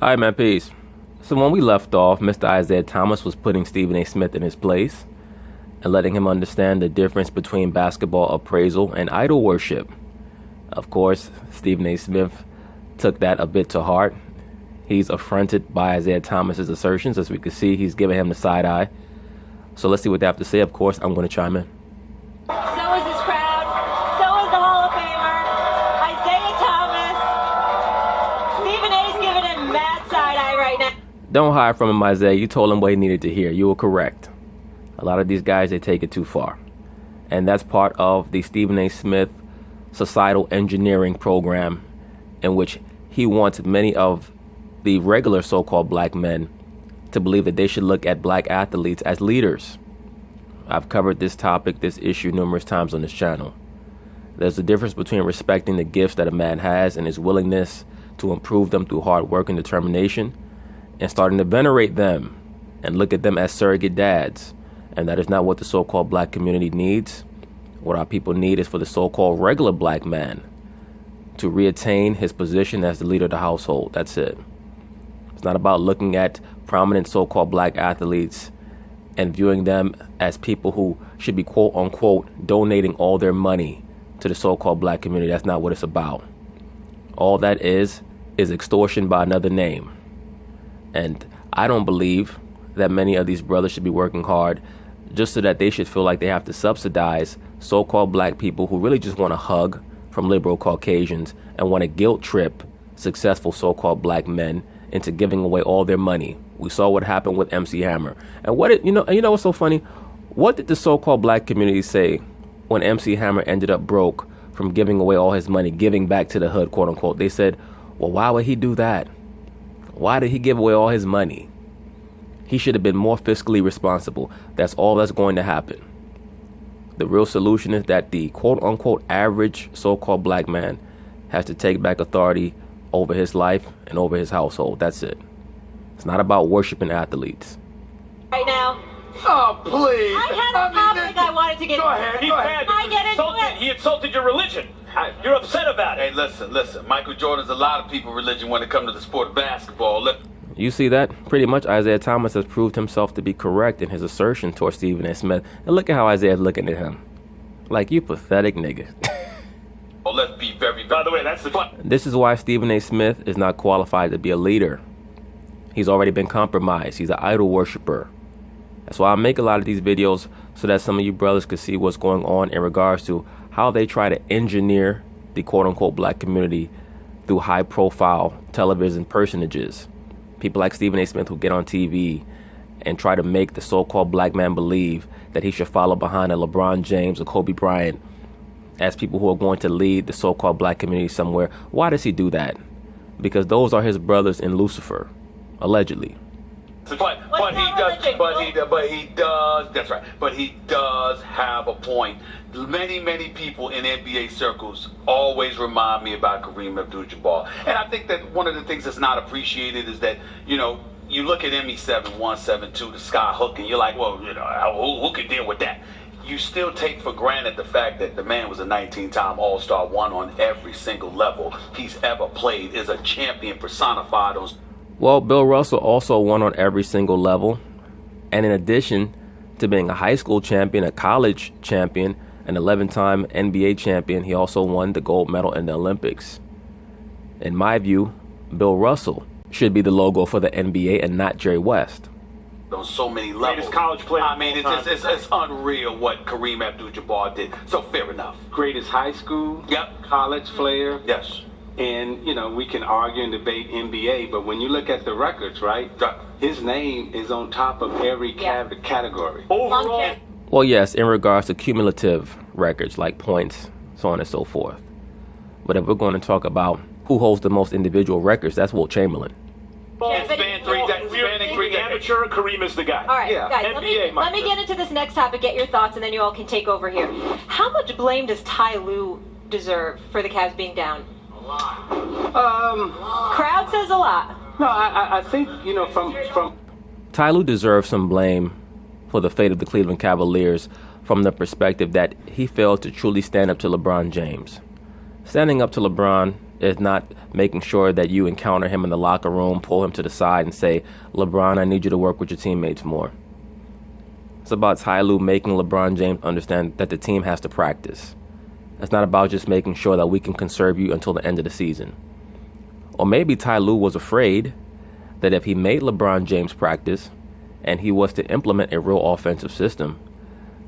All right, man, peace. So when we left off, Mr. Isiah Thomas was putting Stephen A. Smith in his place and letting him understand the difference between basketball appraisal and idol worship. Of course, Stephen A. Smith took that a bit to heart. He's affronted by Isiah Thomas's assertions. As we can see, he's giving him the side eye. So let's see what they have to say. Of course, I'm going to chime in. So is this crowd. So is the Hall of Famer, Isiah Thomas. Stephen A.'s giving him mad side eye right now. Don't hide from him, Isiah. You told him what he needed to hear. You were correct. A lot of these guys, they take it too far. And that's part of the Stephen A. Smith societal engineering program, in which he wants many of the regular so-called black men to believe that they should look at black athletes as leaders. I've covered this topic, this issue numerous times on this channel. There's a difference between respecting the gifts that a man has and his willingness to improve them through hard work and determination, and starting to venerate them and look at them as surrogate dads. And that is not what the so-called black community needs. What our people need is for the so-called regular black man to reattain his position as the leader of the household. That's it. It's not about looking at prominent so-called black athletes and viewing them as people who should be quote unquote donating all their money to the so-called black community. That's not what it's about. All that is extortion by another name. And I don't believe that many of these brothers should be working hard just so that they should feel like they have to subsidize so-called black people who really just want a hug from liberal Caucasians and want to guilt trip successful so-called black men into giving away all their money. We saw what happened with MC Hammer. And you know what's so funny? What did the so-called black community say when MC Hammer ended up broke from giving away all his money, giving back to the hood, quote unquote? They said, well, why would he do that? Why did he give away all his money? He should have been more fiscally responsible. That's all that's going to happen. The real solution is that the quote-unquote average so-called black man has to take back authority over his life and over his household. That's it. It's not about worshiping athletes. Right now. Oh, please. I had a topic I wanted to get. Go ahead. I get into it. He insulted your religion. You're upset about it. Hey, listen. Michael Jordan's a lot of people's religion when it comes to the sport of basketball. You see that? Pretty much Isiah Thomas has proved himself to be correct in his assertion towards Stephen A. Smith. And look at how Isaiah's looking at him. Like, you pathetic nigga. Oh, let's be very... By the way, that's the fun. This is why Stephen A. Smith is not qualified to be a leader. He's already been compromised. He's an idol worshiper. That's why I make a lot of these videos so that some of you brothers can see what's going on in regards to how they try to engineer the quote-unquote black community through high-profile television personages. People like Stephen A. Smith who get on TV and try to make the so-called black man believe that he should follow behind a LeBron James or Kobe Bryant as people who are going to lead the so-called black community somewhere. Why does he do that? Because those are his brothers in Lucifer, allegedly. But he does have a point. Many people in NBA circles always remind me about Kareem Abdul-Jabbar. And I think that one of the things that's not appreciated is that, you look at ME7, 172, the sky hook, and you're like, well, who can deal with that? You still take for granted the fact that the man was a 19-time All-Star, won on every single level he's ever played, is a champion personified on... Well, Bill Russell also won on every single level. And in addition to being a high school champion, a college champion, an 11-time NBA champion, he also won the gold medal in the Olympics. In my view, Bill Russell should be the logo for the NBA and not Jerry West. On so many levels. Greatest college player. I mean, it's unreal what Kareem Abdul-Jabbar did. So fair enough. Greatest high school, Yep. college player. Yes. And, we can argue and debate NBA, but when you look at the records, right, his name is on top of every category. Overall. Well, yes, in regards to cumulative records like points, so on and so forth. But if we're going to talk about who holds the most individual records, that's Wilt Chamberlain. Spanning three decades. Amateur, Kareem is the guy. All right, Yeah. guys, NBA, let me get into this next topic, get your thoughts, and then you all can take over here. How much blame does Ty Lue deserve for the Cavs being down? Crowd says a lot. No, I think, from... Ty Lue deserves some blame for the fate of the Cleveland Cavaliers from the perspective that he failed to truly stand up to LeBron James. Standing up to LeBron It's not making sure that you encounter him in the locker room, pull him to the side and say, LeBron, I need you to work with your teammates more. It's about Ty Lue making LeBron James understand that the team has to practice. It's not about just making sure that we can conserve you until the end of the season. Or maybe Ty Lue was afraid that if he made LeBron James practice and he was to implement a real offensive system,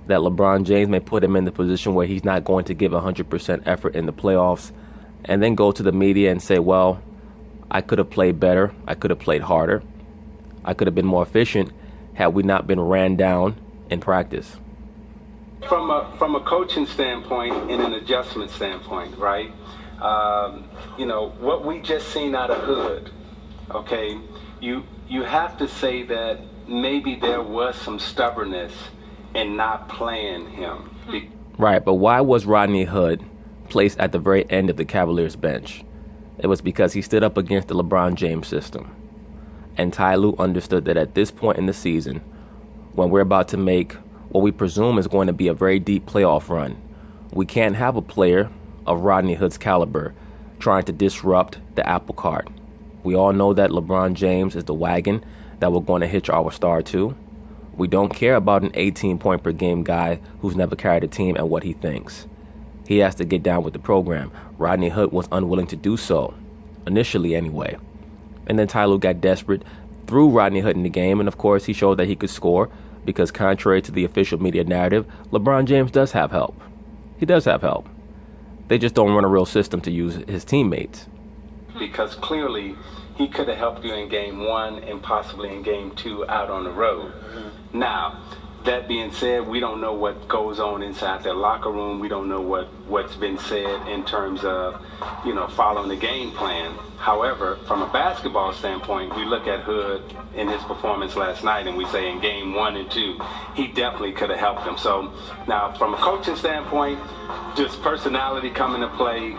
that LeBron James may put him in the position where he's not going to give 100% effort in the playoffs and then go to the media and say, well, I could have played better, I could have played harder, I could have been more efficient had we not been ran down in practice. From a coaching standpoint and an adjustment standpoint, right? What we just seen out of Hood, okay, you have to say that maybe there was some stubbornness in not playing him. Right, but why was Rodney Hood placed at the very end of the Cavaliers bench? It was because he stood up against the LeBron James system. And Ty Lue understood that at this point in the season, when we're about to make what we presume is going to be a very deep playoff run, we can't have a player of Rodney Hood's caliber trying to disrupt the apple cart. We all know that LeBron James is the wagon that we're going to hitch our star to. We don't care about an 18-point per game guy who's never carried a team and what he thinks. He has to get down with the program. Rodney Hood was unwilling to do so, initially anyway. And then Ty Lue got desperate, threw Rodney Hood in the game, and of course he showed that he could score because contrary to the official media narrative, LeBron James does have help. He does have help. They just don't run a real system to use his teammates. Because clearly he could have helped you in game 1 and possibly in game 2 out on the road. Now, that being said, we don't know what goes on inside their locker room. We don't know what's been said in terms of, following the game plan. However, from a basketball standpoint, we look at Hood in his performance last night and we say in game 1 and 2, he definitely could have helped them. So now from a coaching standpoint, just personality coming to play,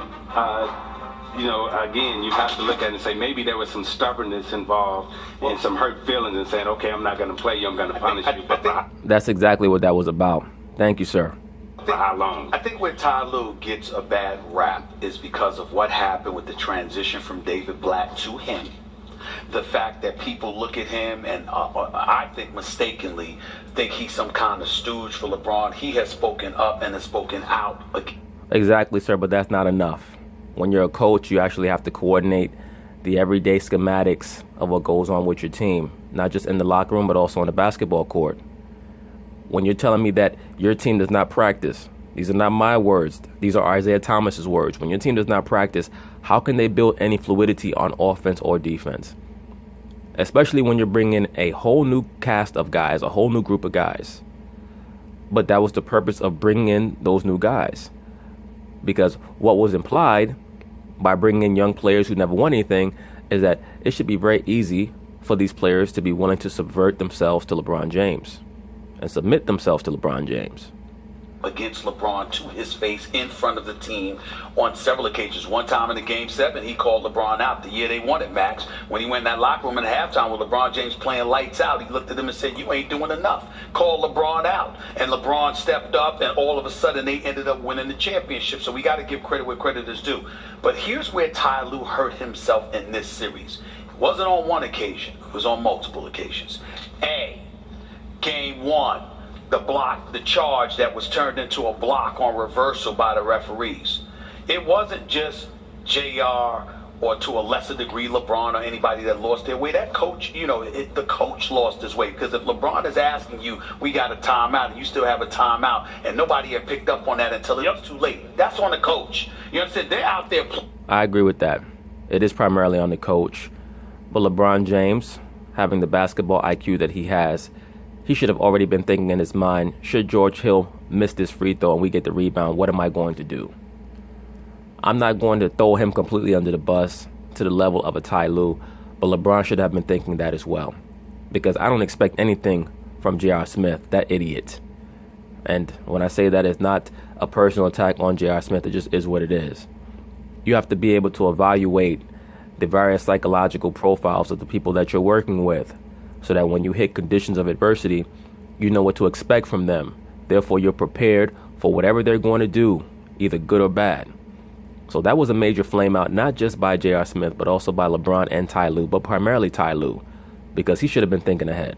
again, you have to look at it and say maybe there was some stubbornness involved and some hurt feelings and saying, okay, I'm not going to play you, I'm going to punish you. But that's exactly what that was about. Thank you, sir. For how long? I think where Ty Lue gets a bad rap is because of what happened with the transition from David Blatt to him. The fact that people look at him and I think mistakenly think he's some kind of stooge for LeBron. He has spoken up and has spoken out. Exactly, sir, but that's not enough. When you're a coach, you actually have to coordinate the everyday schematics of what goes on with your team, not just in the locker room, but also on the basketball court. When you're telling me that your team does not practice, these are not my words, these are Isiah Thomas's words. When your team does not practice, how can they build any fluidity on offense or defense? Especially when you're bringing a whole new cast of guys, a whole new group of guys. But that was the purpose of bringing in those new guys. Because what was implied by bringing in young players who never won anything is that it should be very easy for these players to be willing to subvert themselves to LeBron James and submit themselves to LeBron James. Against LeBron to his face in front of the team on several occasions. One time in the Game 7, he called LeBron out the year they won it, Max. When he went in that locker room in halftime with LeBron James playing lights out, he looked at him and said, you ain't doing enough. Called LeBron out. And LeBron stepped up, and all of a sudden they ended up winning the championship. So we got to give credit where credit is due. But here's where Ty Lue hurt himself in this series. It wasn't on one occasion. It was on multiple occasions. Game 1. The charge that was turned into a block on reversal by the referees. It wasn't just JR or to a lesser degree LeBron or anybody that lost their way. That coach, the coach lost his way, because if LeBron is asking you, we got a timeout, and you still have a timeout, and nobody had picked up on that until it was too late, that's on the coach. You understand? They're out there. I agree with that. It is primarily on the coach. But LeBron James, having the basketball IQ that he has, he should have already been thinking in his mind, should George Hill miss this free throw and we get the rebound, what am I going to do? I'm not going to throw him completely under the bus to the level of a Ty Lue, but LeBron should have been thinking that as well. Because I don't expect anything from J.R. Smith, that idiot. And when I say that, it's not a personal attack on J.R. Smith, it just is what it is. You have to be able to evaluate the various psychological profiles of the people that you're working with, so that when you hit conditions of adversity, you know what to expect from them. Therefore, you're prepared for whatever they're going to do, either good or bad. So that was a major flame out, not just by J.R. Smith, but also by LeBron and Ty Lue, but primarily Ty Lue, because he should have been thinking ahead.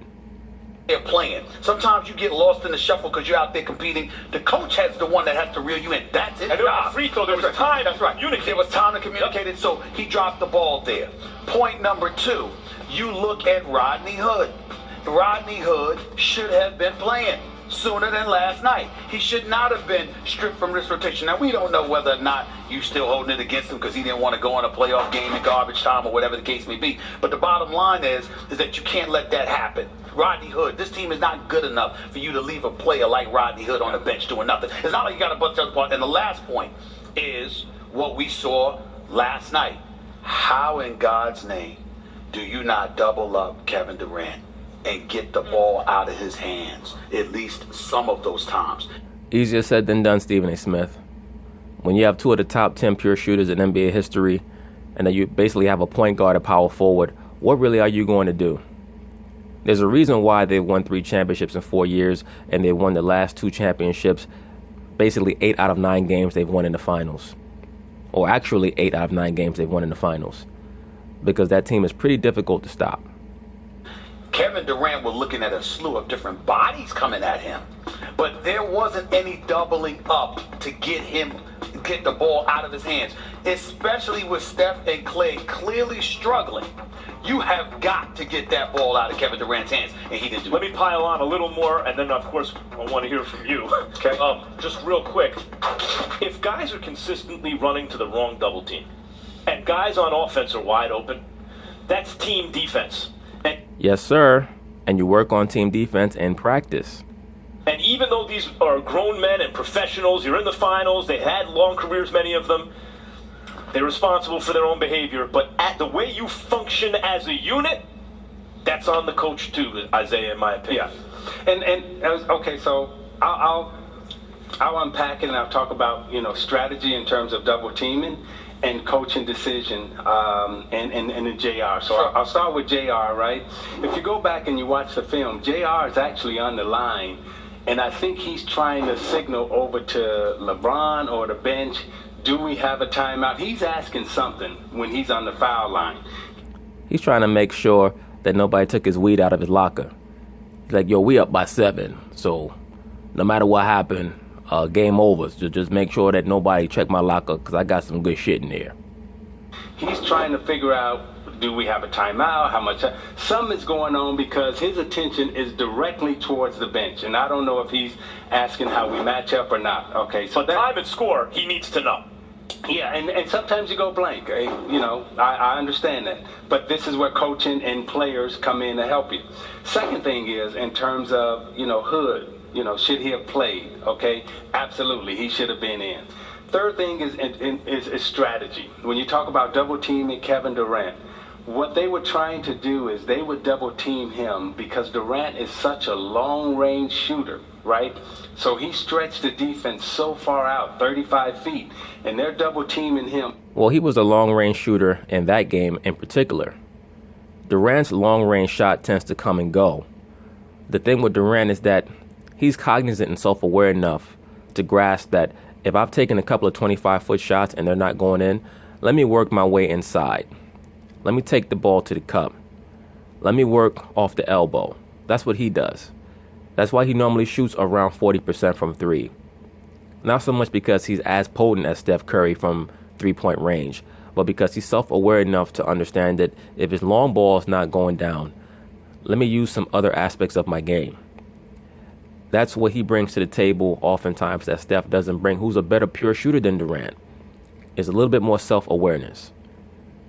They're playing. Sometimes you get lost in the shuffle because you're out there competing. The coach has the one that has to reel you in. That's it. And there was a free throw. There was time. That's right. There was time to communicate it, so he dropped the ball there. Point number 2, you look at Rodney Hood. Rodney Hood should have been playing sooner than last night. He should not have been stripped from this rotation. Now, we don't know whether or not you still holding it against him because he didn't want to go in a playoff game in garbage time or whatever the case may be. But the bottom line is that you can't let that happen. Rodney Hood, this team is not good enough for you to leave a player like Rodney Hood on the bench doing nothing. It's not like you got a bunch of other parts. And the last point is what we saw last night. How in God's name do you not double up Kevin Durant and get the ball out of his hands at least some of those times? Easier said than done, Stephen A. Smith. When you have 2 of the top 10 pure shooters in NBA history, and then you basically have a point guard, a power forward, what really are you going to do? There's a reason why they won 3 championships in 4 years, and they won the last 2 championships, basically 8 out of 9 games they've won in the finals. Or actually 8 out of 9 games they've won in the finals. Because that team is pretty difficult to stop. Kevin Durant was looking at a slew of different bodies coming at him, but there wasn't any doubling up to get the ball out of his hands, especially with Steph and Clay clearly struggling. You have got to get that ball out of Kevin Durant's hands, and he didn't do it. Let me pile on a little more, and then, of course, I want to hear from you. Okay. Just real quick, if guys are consistently running to the wrong double team, and guys on offense are wide open, that's team defense. And yes, sir. And you work on team defense in practice. And even though these are grown men and professionals, you're in the finals, they had long careers, many of them, they're responsible for their own behavior. But at the way you function as a unit, that's on the coach too, Isiah, in my opinion. Yeah. Okay, so I'll unpack it and I'll talk about, strategy in terms of double teaming and coaching decision and the JR. So I'll start with JR, right? If you go back and you watch the film, JR is actually on the line, and I think he's trying to signal over to LeBron or the bench, do we have a timeout? He's asking something when he's on the foul line. He's trying to make sure that nobody took his weed out of his locker. He's like, yo, we up by 7, so no matter what happened, game over. So just make sure that nobody check my locker because I got some good shit in there. He's trying to figure out, do we have a timeout? How much? Something is going on because his attention is directly towards the bench. And I don't know if he's asking how we match up or not. Okay, so but time and score, he needs to know. Yeah, and sometimes you go blank. I understand that. But this is where coaching and players come in to help you. Second thing is, in terms of, Hood, should he have played? Okay, absolutely, he should have been in. Third thing is strategy. When you talk about double teaming Kevin Durant, what they were trying to do is they would double team him because Durant is such a long range shooter, right? So he stretched the defense so far out, 35 feet, and they're double teaming him. Well, he was a long range shooter in that game in particular. Durant's long range shot tends to come and go. The thing with Durant is that he's cognizant and self-aware enough to grasp that if I've taken a couple of 25-foot shots and they're not going in, let me work my way inside. Let me take the ball to the cup. Let me work off the elbow. That's what he does. That's why he normally shoots around 40% from 3. Not so much because he's as potent as Steph Curry from 3-point range, but because he's self-aware enough to understand that if his long ball is not going down, let me use some other aspects of my game. That's what he brings to the table oftentimes that Steph doesn't bring, who's a better pure shooter than Durant, is a little bit more self-awareness.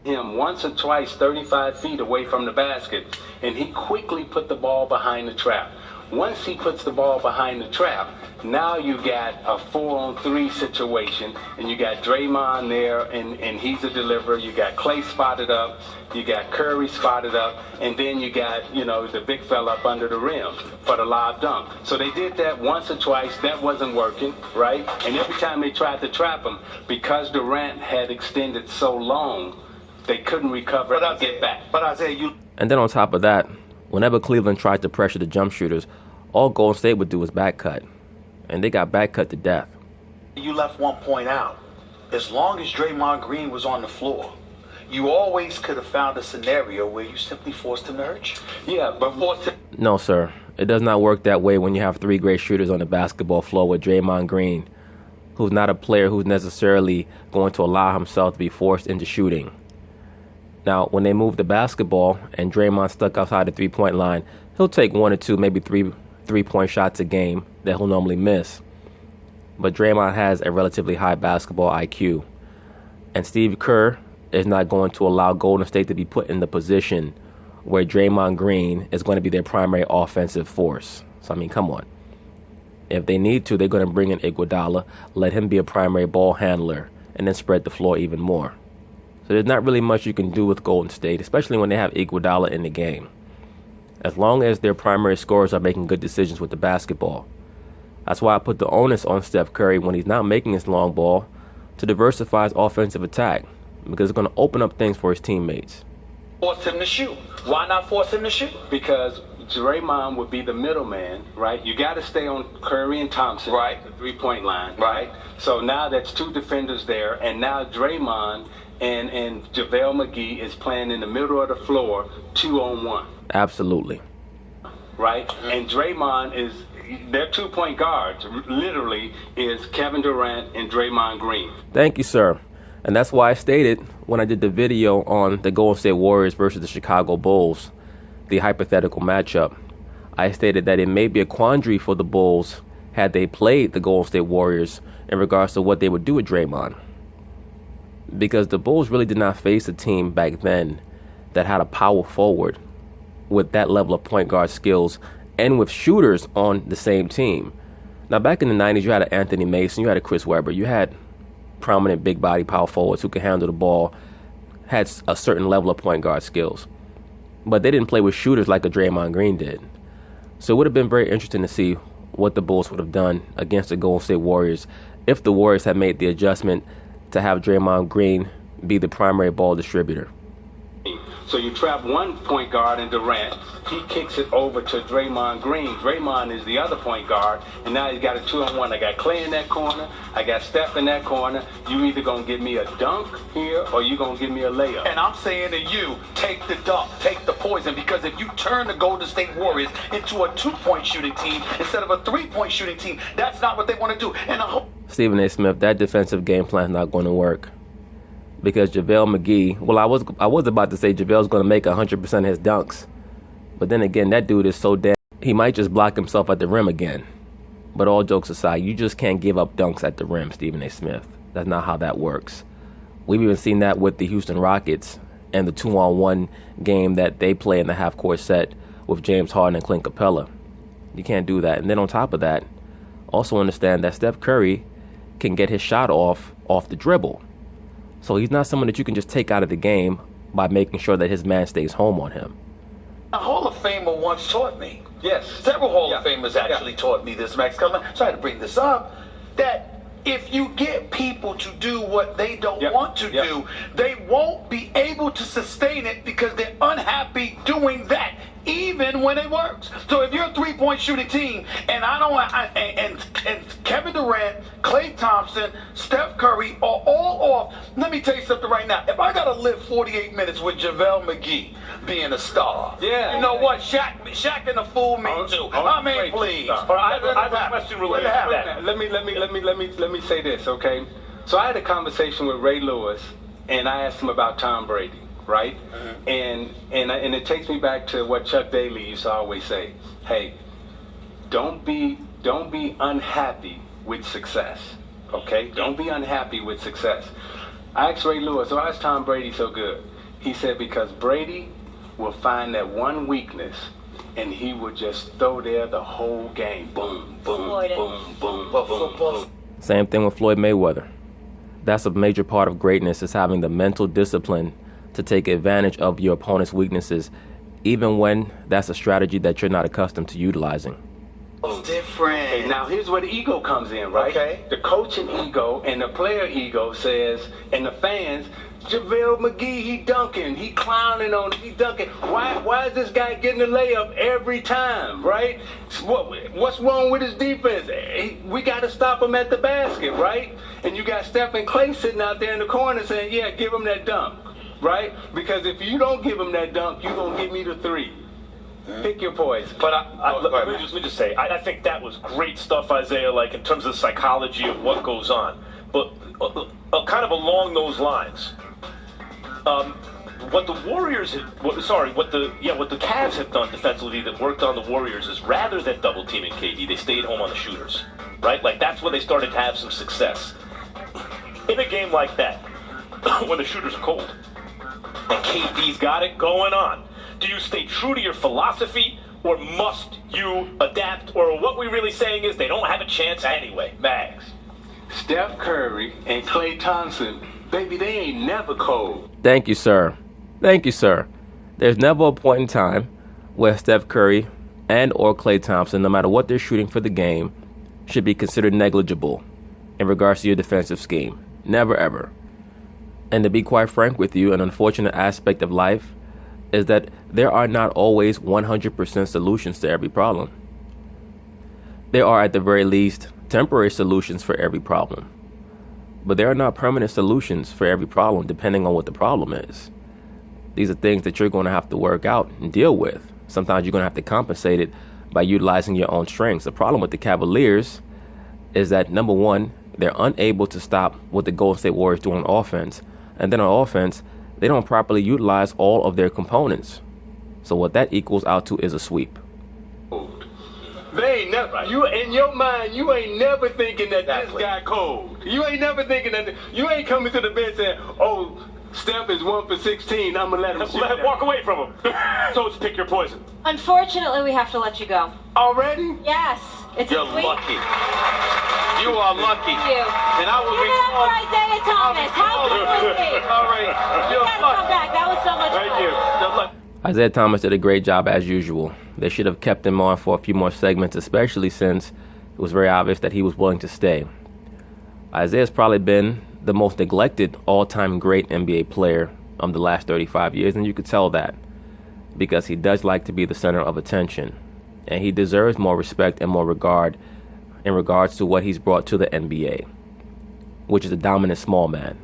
Him once or twice 35 feet away from the basket, and he quickly put the ball behind the trap. Once he puts the ball behind the trap, now you got a 4-on-3 situation, and you got Draymond there, and he's a deliverer. You got Clay spotted up, you got Curry spotted up, and then you got, the big fella up under the rim for the lob dunk. So they did that once or twice. That wasn't working, right? And every time they tried to trap him, because Durant had extended so long, they couldn't recover and get back. But Isiah, And then on top of that, whenever Cleveland tried to pressure the jump shooters, all Golden State would do was back cut. And they got back cut to death. you left one point out. as long as Draymond Green was on the floor, you always could have found a scenario where you simply forced him to hurt you. Yeah, but Forced him. No, sir. It does not work that way when you have three great shooters on the basketball floor with Draymond Green, who's not a player who's necessarily going to allow himself to be forced into shooting. Now, when they move the basketball and Draymond stuck outside the three-point line, he'll take 1 or 2, maybe three-point shots a game that he'll normally miss. But Draymond has a relatively high basketball IQ. And Steve Kerr is not going to allow Golden State to be put in the position where Draymond Green is going to be their primary offensive force. So, I mean, come on. If they need to, they're going to bring in Iguodala, let him be a primary ball handler, and then spread the floor even more. So there's not really much you can do with Golden State, especially when they have Iguodala in the game. As long as their primary scorers are making good decisions with the basketball. That's why I put the onus on Steph Curry when he's not making his long ball to diversify his offensive attack, because it's going to open up things for his teammates. Force him to shoot. Why not force him to shoot? because Draymond would be the middleman, right? You got to stay on Curry and Thompson, Right. the three-point line, Right. So now that's 2 defenders there, and now Draymond and JaVale McGee is playing in the middle of the floor, 2-on-1, Absolutely. right? And Draymond is their 2-point guards, literally, is Kevin Durant and Draymond Green. Thank you, sir. And that's why I stated when I did the video on the Golden State Warriors versus the Chicago Bulls, the hypothetical matchup, I stated that it may be a quandary for the Bulls had they played the Golden State Warriors in regards to what they would do with Draymond. Because the Bulls really did not face a team back then that had a power forward with that level of point guard skills and with shooters on the same team. Now, back in the 90s, you had an Anthony Mason, you had a Chris Webber, you had prominent big body power forwards who could handle the ball, had a certain level of point guard skills. But they didn't play with shooters like a Draymond Green did. So it would have been very interesting to see what the Bulls would have done against the Golden State Warriors if the Warriors had made the adjustment to have Draymond Green be the primary ball distributor. So you trap one point guard in Durant. He kicks it over to Draymond Green. Draymond is the other point guard, and now he's got a 2-on-1. I got Clay in that corner. I got Steph in that corner. You either gonna give me a dunk here, or you gonna give me a layup. And I'm saying to you, take the dunk, take the poison, because if you turn the Golden State Warriors into a 2-point shooting team instead of a 3-point shooting team, that's not what they want to do. And I hope Stephen A. Smith, that defensive game plan is not going to work. Because JaVale McGee, well, I was about to say JaVale's going to make 100% of his dunks. But then again, that dude is so damn, he might just block himself at the rim again. But all jokes aside, you just can't give up dunks at the rim, Stephen A. Smith. That's not how that works. We've even seen that with the Houston Rockets and the 2-on-1 game that they play in the half-court set with James Harden and Clint Capella. You can't do that. And then on top of that, also understand that Steph Curry can get his shot off the dribble. So he's not someone that you can just take out of the game by making sure that his man stays home on him. a Hall of Famer once taught me. Yes. Several Hall of Famers actually taught me this, Max Kellerman. So I had to bring this up. That if you get people to do what they don't want to do, they won't be able to sustain it because they're unhappy doing that, even when it works. So if you're a 3-point shooting team, and and Kevin Durant, Klay Thompson, Steph Curry are all off, let me tell you something right now. If I gotta live 48 minutes with JaVale McGee being a star, you know what? Shaq can fool me too. I mean, please. I have a question related to that. Let me say this, okay? So I had a conversation with Ray Lewis, and I asked him about Tom Brady, right? And it takes me back to what Chuck Daly used to always say. Hey, don't be unhappy with success, okay? Don't be unhappy with success. I asked Ray Lewis, why is Tom Brady so good? He said because Brady will find that one weakness, and he would just throw there the whole game. Boom, boom, boom, boom, boom, boom. Same thing with Floyd Mayweather. That's a major part of greatness, is having the mental discipline to take advantage of your opponent's weaknesses, even when that's a strategy that you're not accustomed to utilizing. It's different. Okay, now here's where the ego comes in, right? Okay. The coaching ego and the player ego says, and the fans, JaVale McGee, he dunking, he clowning on it, he dunking. Why is this guy getting a layup every time, right? What's wrong with his defense? We got to stop him at the basket, right? And you got Steph and Clay sitting out there in the corner saying, yeah, give him that dunk, right? Because if you don't give him that dunk, you're going to give me the three. Pick your poison. But let me just say, I think that was great stuff, Isiah, like in terms of the psychology of what goes on. But kind of along those lines, what the Cavs have done defensively that worked on the Warriors is rather than double teaming KD, they stayed home on the shooters, right? Like that's where they started to have some success. In a game like that, when the shooters are cold and KD's got it going on, do you stay true to your philosophy or must you adapt? Or what we're really saying is they don't have a chance anyway. Mags. Steph Curry and Klay Thompson, baby, they ain't never cold. Thank you, sir. Thank you, sir. There's never a point in time where Steph Curry and or Klay Thompson, no matter what they're shooting for the game, should be considered negligible in regards to your defensive scheme. Never, ever. And to be quite frank with you, an unfortunate aspect of life is that there are not always 100% solutions to every problem. There are, at the very least, temporary solutions for every problem. But there are not permanent solutions for every problem, depending on what the problem is. These are things that you're going to have to work out and deal with. Sometimes you're going to have to compensate it by utilizing your own strengths. The problem with the Cavaliers is that, number one, they're unable to stop what the Golden State Warriors do on offense. And then on offense, they don't properly utilize all of their components. So what that equals out to is a sweep. They ain't never, you in your mind, you ain't never thinking that this guy cold. You ain't never thinking that, you ain't coming to the bench saying, oh, Steph is 1 for 16, I'm gonna let him shoot. Walk away from him. So it's pick your poison. Unfortunately, we have to let you go. Already? Yes. It's You're lucky. You are lucky. Thank you. And I will Give it up for Isiah Thomas. How good was he? All right. You You're gotta lucky. come back. That was so much fun. Thank you. You're lucky. Isiah Thomas did a great job as usual. They should have kept him on for a few more segments, especially since it was very obvious that he was willing to stay. Isiah's probably been the most neglected all-time great NBA player of the last 35 years, and you could tell that because he does like to be the center of attention, and he deserves more respect and more regard in regards to what he's brought to the NBA, which is a dominant small man.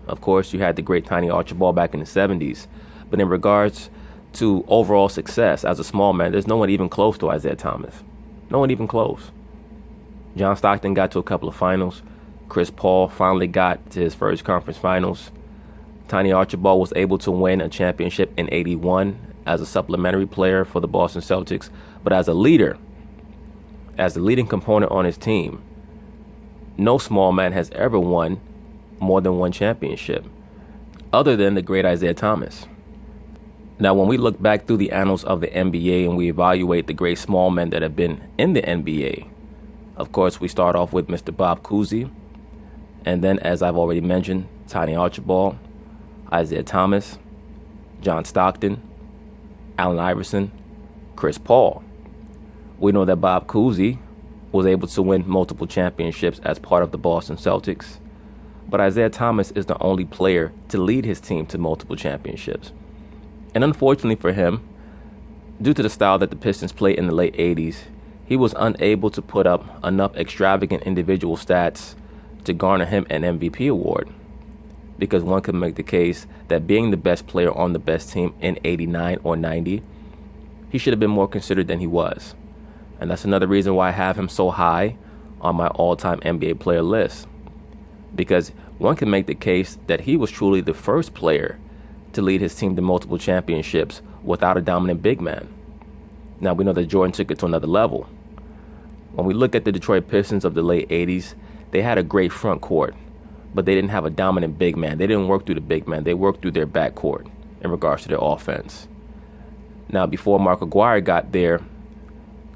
Of course, you had the great Tiny Archibald back in the 70s, but in regards to overall success as a small man, there's no one even close to Isiah Thomas. No one even close. John Stockton got to a couple of finals. Chris Paul finally got to his first conference finals. Tiny Archibald was able to win a championship in '81 as a supplementary player for the Boston Celtics. But as a leader, as the leading component on his team, no small man has ever won more than one championship, other than the great Isiah Thomas. Now, when we look back through the annals of the NBA and we evaluate the great small men that have been in the NBA, of course, we start off with Mr. Bob Cousy, and then, as I've already mentioned, Tiny Archibald, Isiah Thomas, John Stockton, Allen Iverson, Chris Paul. We know that Bob Cousy was able to win multiple championships as part of the Boston Celtics, but Isiah Thomas is the only player to lead his team to multiple championships. And unfortunately for him, due to the style that the Pistons played in the late 80s, he was unable to put up enough extravagant individual stats to garner him an MVP award. Because one could make the case that being the best player on the best team in 89 or 90, he should have been more considered than he was. And that's another reason why I have him so high on my all-time NBA player list. Because one can make the case that he was truly the first player to lead his team to multiple championships without a dominant big man. Now, we know that Jordan took it to another level. When we look at the Detroit Pistons of the late 80s, they had a great front court, but they didn't have a dominant big man. They didn't work through the big man. They worked through their back court in regards to their offense. Now, before Mark Aguirre got there,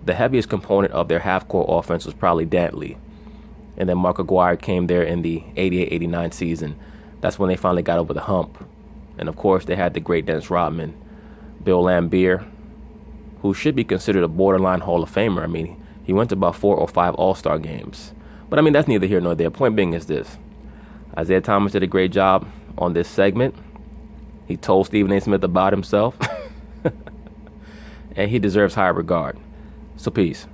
the heaviest component of their half-court offense was probably Dantley. And then Mark Aguirre came there in the 88-89 season. That's when they finally got over the hump. And, of course, they had the great Dennis Rodman, Bill Laimbeer, who should be considered a borderline Hall of Famer. I mean, he went to about 4 or 5 All-Star games. But, I mean, that's neither here nor there. Point being is this. Isiah Thomas did a great job on this segment. He told Stephen A. Smith about himself. And he deserves high regard. So peace.